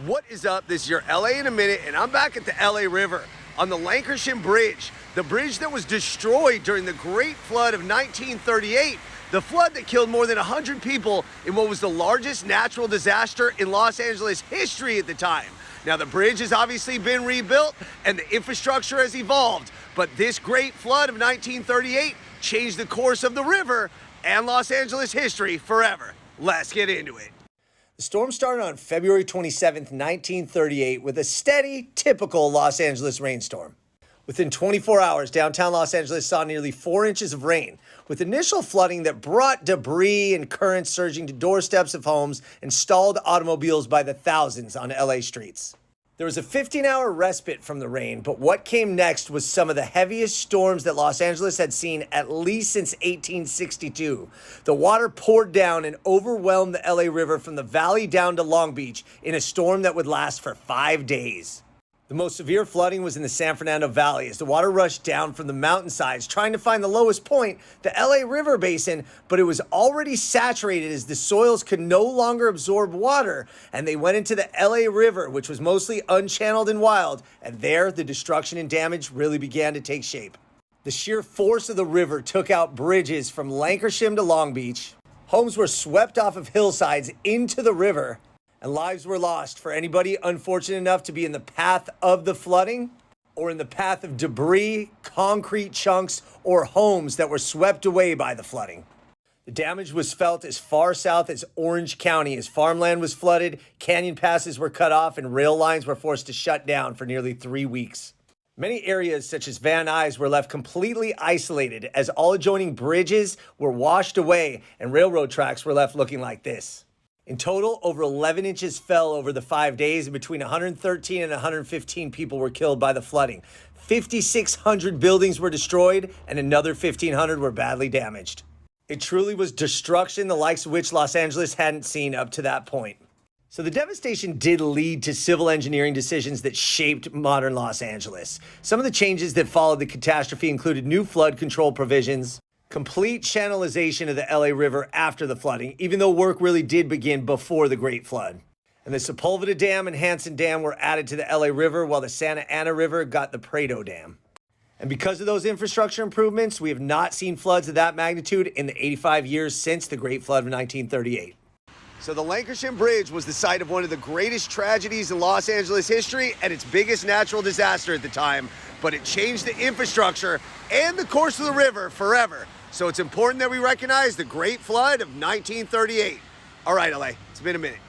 What is up? This is your LA in a minute, and I'm back at the LA River on the Lancashire Bridge, the bridge that was destroyed during the Great Flood of 1938, the flood that killed more than 100 people in what was the largest natural disaster in Los Angeles history at the time. Now, the bridge has obviously been rebuilt and the infrastructure has evolved, but this Great Flood of 1938 changed the course of the river and Los Angeles history forever. Let's get into it. The storm started on February 27th, 1938 with a steady, typical Los Angeles rainstorm. Within 24 hours, downtown Los Angeles saw nearly 4 inches of rain, with initial flooding that brought debris and currents surging to doorsteps of homes and stalled automobiles by the thousands on LA streets. There was a 15-hour respite from the rain, but what came next was some of the heaviest storms that Los Angeles had seen at least since 1862. The water poured down and overwhelmed the LA River from the valley down to Long Beach in a storm that would last for 5 days. The most severe flooding was in the San Fernando Valley as the water rushed down from the mountainsides trying to find the lowest point, the LA River Basin, but it was already saturated as the soils could no longer absorb water, and they went into the LA River, which was mostly unchanneled and wild, and there the destruction and damage really began to take shape. The sheer force of the river took out bridges from Lancashire to Long Beach. Homes were swept off of hillsides into the river, and lives were lost for anybody unfortunate enough to be in the path of the flooding or in the path of debris, concrete chunks, or homes that were swept away by the flooding. The damage was felt as far south as Orange County as farmland was flooded, canyon passes were cut off, and rail lines were forced to shut down for nearly 3 weeks. Many areas such as Van Nuys were left completely isolated as all adjoining bridges were washed away and railroad tracks were left looking like this. In total, over 11 inches fell over the 5 days, and between 113 and 115 people were killed by the flooding. 5,600 buildings were destroyed, and another 1,500 were badly damaged. It truly was destruction the likes of which Los Angeles hadn't seen up to that point. So the devastation did lead to civil engineering decisions that shaped modern Los Angeles. Some of the changes that followed the catastrophe included new flood control provisions, complete channelization of the LA River after the flooding, even though work really did begin before the Great Flood. And the Sepulveda Dam and Hanson Dam were added to the LA River, while the Santa Ana River got the Prado Dam. And because of those infrastructure improvements, we have not seen floods of that magnitude in the 85 years since the Great Flood of 1938. So the Lancashire Bridge was the site of one of the greatest tragedies in Los Angeles history and its biggest natural disaster at the time, but it changed the infrastructure and the course of the river forever. So it's important that we recognize the Great Flood of 1938. All right, LA, it's been a minute.